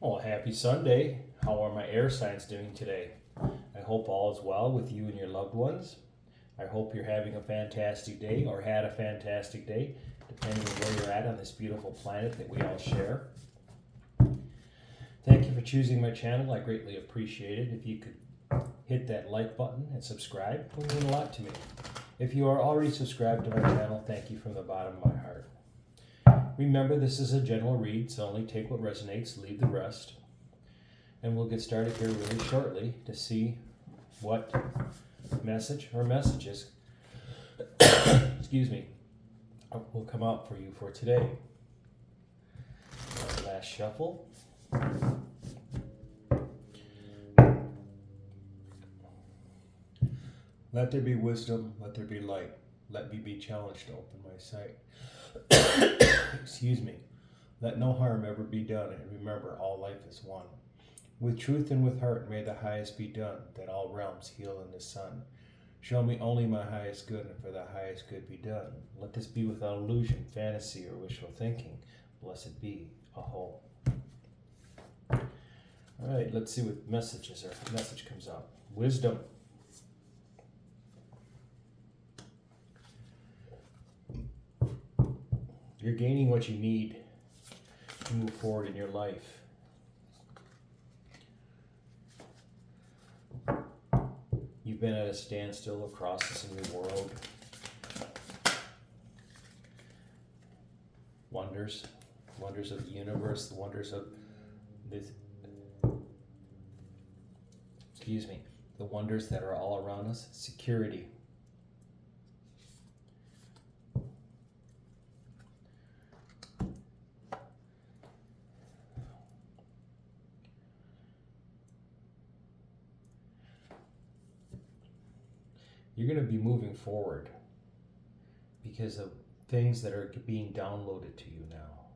Well, happy Sunday. How are my air signs doing today? I hope all is well with you and your loved ones. I hope you're having a fantastic day or had a fantastic day, depending on where you're at on this beautiful planet that we all share. Thank you for choosing my channel. I greatly appreciate it. If you could hit that like button and subscribe, it would mean a lot to me. If you are already subscribed to my channel, thank you from the bottom of my heart. Remember, this is a general read, so only take what resonates, leave the rest. And we'll get started here really shortly to see what message or messages, excuse me, will come out for you for today. Last shuffle. Let there be wisdom, let there be light. Let me be challenged to open my sight. Excuse me. Let no harm ever be done, and remember, all life is one. With truth and with heart may the highest be done, that all realms heal in the sun. Show me only my highest good, and for the highest good be done. Let this be without illusion, fantasy, or wishful thinking. Blessed be a whole. All right, let's see what message comes out. Wisdom. You're gaining what you need to move forward in your life. You've been at a standstill across this new world. Wonders of the universe, the wonders of this, the wonders that are all around us. Security. You're going to be moving forward because of things that are being downloaded to you now.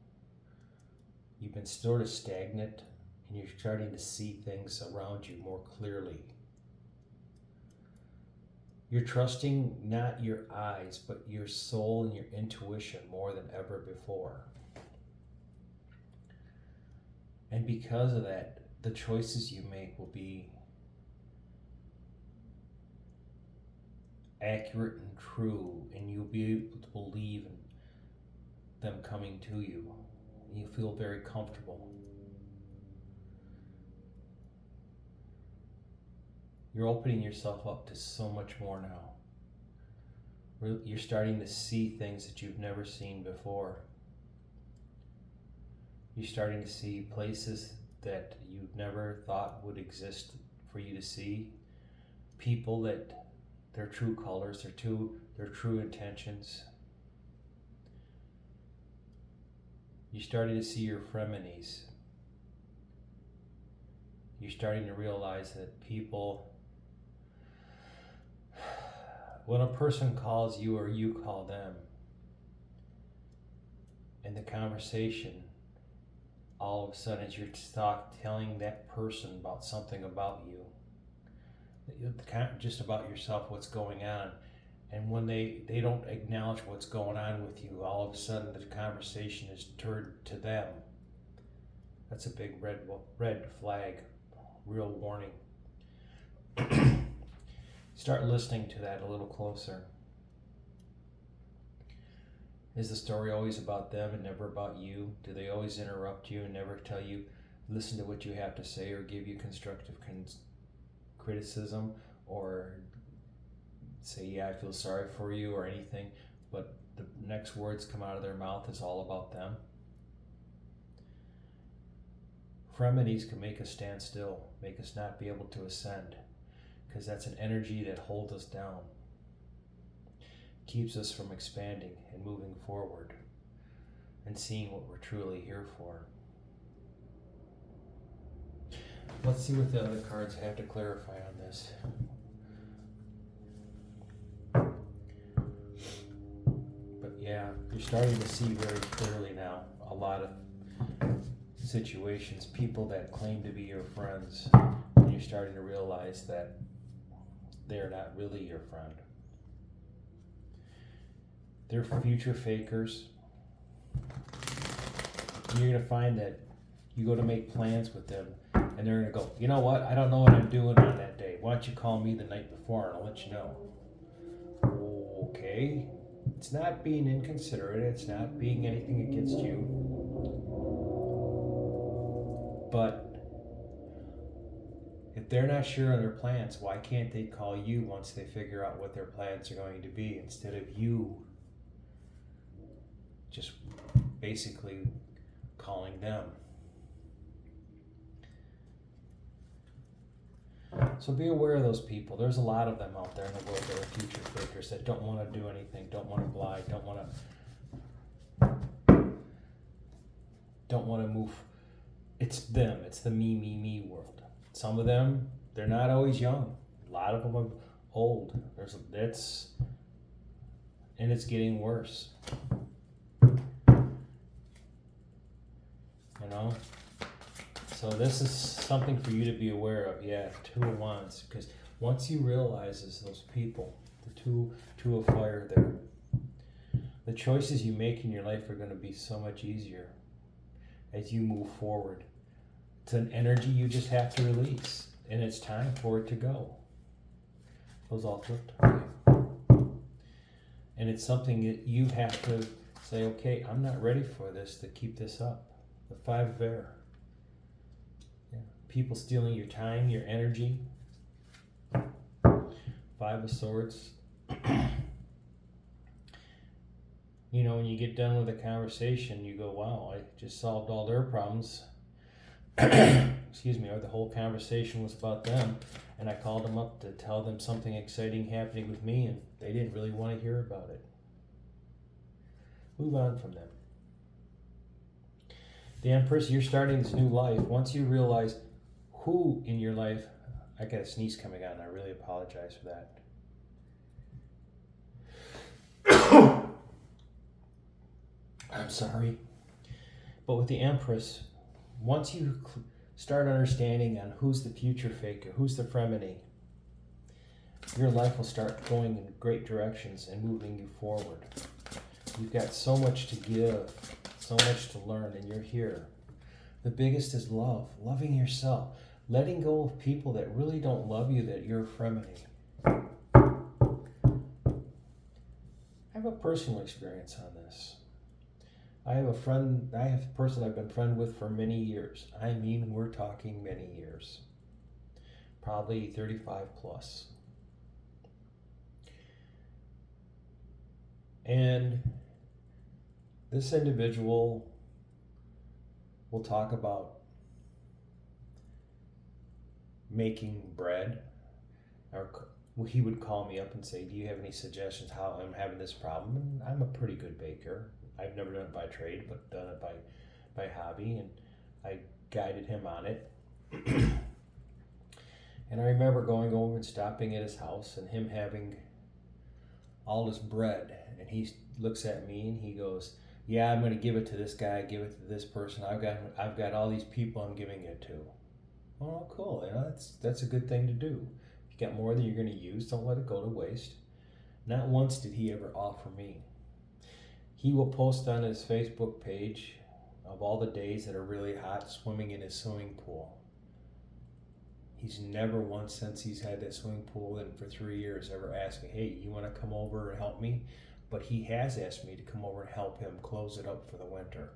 You've been sort of stagnant and you're starting to see things around you more clearly. You're trusting not your eyes, but your soul and your intuition more than ever before. And because of that, the choices you make will be accurate and true, and you'll be able to believe in them coming to you. You feel very comfortable. You're opening yourself up to so much more now. You're starting to see things that you've never seen before. You're starting to see places that you never thought would exist for you to see. People that their true colors, their true intentions. You're starting to see your frenemies. You're starting to realize that people, when a person calls you or you call them, in the conversation, all of a sudden as you're telling that person about something about you, just about yourself, what's going on, and when they don't acknowledge what's going on with you, all of a sudden the conversation is turned to them. That's a big red flag, real warning. Start listening to that a little closer. Is the story always about them and never about you? Do they always interrupt you and never tell you, listen to what you have to say, or give you constructive criticism, or say, yeah, I feel sorry for you, or anything, but the next words come out of their mouth is all about them? Frenemies can make us stand still, make us not be able to ascend, because that's an energy that holds us down, keeps us from expanding and moving forward and seeing what we're truly here for. Let's see what the other cards have to clarify on this. But yeah, you're starting to see very clearly now a lot of situations, people that claim to be your friends, and you're starting to realize that they're not really your friend. They're future fakers. You're going to find that You go to make plans with them, and they're going to go, you know what? I don't know what I'm doing on that day. Why don't you call me the night before and I'll let you know. Okay. It's not being inconsiderate. It's not being anything against you. But if they're not sure on their plans, why can't they call you once they figure out what their plans are going to be, instead of you just basically calling them? So be aware of those people. There's a lot of them out there in the world that are future fakers that don't want to do anything, don't want to lie, don't want to move. It's them. It's the me world. Some of them, they're not always young. A lot of them are old. And it's getting worse. You know? So this is something for you to be aware of. Yeah, Two of Wands. Because once you realize those people, the two of fire there, the choices you make in your life are going to be so much easier as you move forward. It's an energy you just have to release, and it's time for it to go. Those all flipped. Okay. And it's something that you have to say, okay, I'm not ready for this to keep this up. The Five of Air. People stealing your time, your energy. Five of Swords. You know, when you get done with a conversation, you go, wow, I just solved all their problems. Excuse me, or the whole conversation was about them, and I called them up to tell them something exciting happening with me, and they didn't really want to hear about it. Move on from them. The Empress, you're starting this new life. Once you realize who in your life, I got a sneeze coming on, I really apologize for that. I'm sorry. But with the Empress, once you start understanding on who's the future faker, who's the frenemy, your life will start going in great directions and moving you forward. You've got so much to give, so much to learn, and you're here. The biggest is love, loving yourself, letting go of people that really don't love you, that you're a frenemy. I have a personal experience on this. I have a person I've been friend with for many years. I mean, we're talking many years. Probably 35 plus. And this individual will talk about making bread, or he would call me up and say, do you have any suggestions how I'm having this problem? And I'm a pretty good baker. I've never done it by trade, but done it by hobby, and I guided him on it. And I remember going over and stopping at his house and him having all this bread, and he looks at me and he goes, yeah, I'm going to give it to this guy, give it to this person. I've got all these people I'm giving it to. Oh, cool. You know, that's a good thing to do. If you got more than you're going to use, don't let it go to waste. Not once did he ever offer me. He will post on his Facebook page of all the days that are really hot swimming in his swimming pool. He's never once, since he's had that swimming pool in for 3 years, ever asked me, hey, you want to come over and help me? But he has asked me to come over and help him close it up for the winter.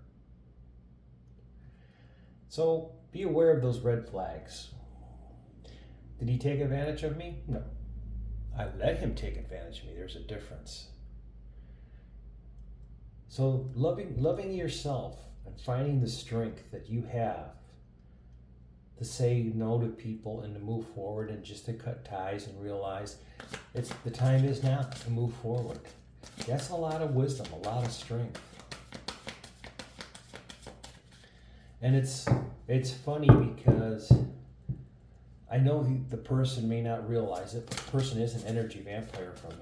So be aware of those red flags. Did he take advantage of me? No. I let him take advantage of me. There's a difference. So loving yourself and finding the strength that you have to say no to people and to move forward, and just to cut ties and realize the time is now to move forward. That's a lot of wisdom, a lot of strength. And it's funny because I know the person may not realize it, but the person is an energy vampire for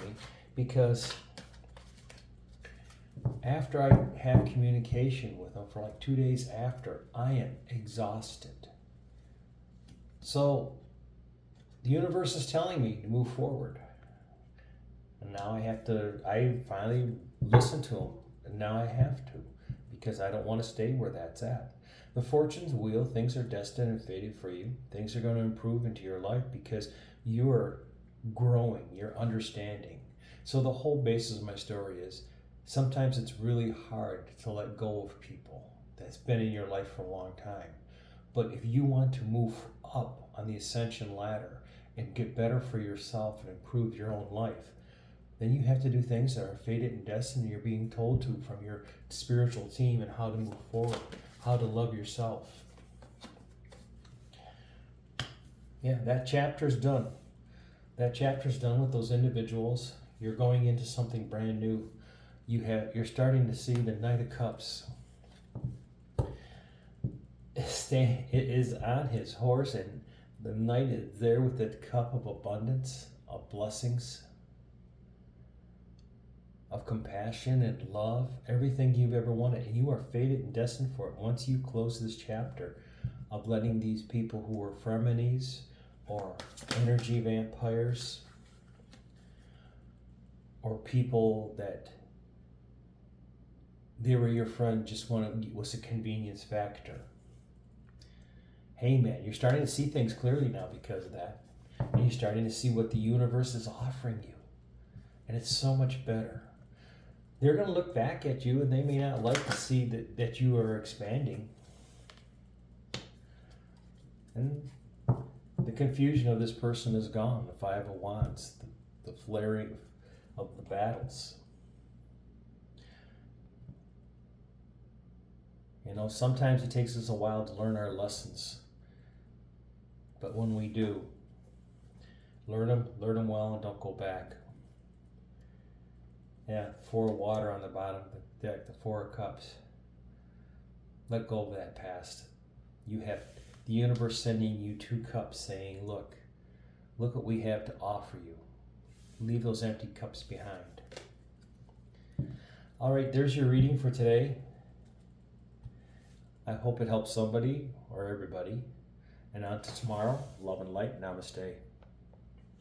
me because after I have communication with them for like 2 days after, I am exhausted. So the universe is telling me to move forward. And now I finally listen to them. And now I have to, because I don't want to stay where that's at. The fortune's wheel, things are destined and fated for you. Things are going to improve into your life because you're growing, you're understanding. So the whole basis of my story is sometimes it's really hard to let go of people that's been in your life for a long time. But if you want to move up on the ascension ladder and get better for yourself and improve your own life, then you have to do things that are fated and destined. You're being told to from your spiritual team and how to move forward, how to love yourself. Yeah, that chapter's done. That chapter's done with those individuals. You're going into something brand new. You're starting to see the Knight of Cups. It is on his horse, and the knight is there with that cup of abundance, of blessings, of compassion and love, everything you've ever wanted. And you are fated and destined for it. Once you close this chapter of letting these people who are frenemies or energy vampires or people that they were your friend just was a convenience factor. Hey man, you're starting to see things clearly now because of that. And you're starting to see what the universe is offering you. And it's so much better. They're going to look back at you and they may not like to see that you are expanding. And the confusion of this person is gone. The Five of Wands, the flaring of the battles. You know, sometimes it takes us a while to learn our lessons. But when we do, learn them well, and don't go back. Yeah, 4 of water on the bottom of the deck, the 4 of cups. Let go of that past. You have the universe sending you 2 cups saying, look what we have to offer you. Leave those empty cups behind. All right, there's your reading for today. I hope it helps somebody or everybody. And on to tomorrow, love and light, namaste.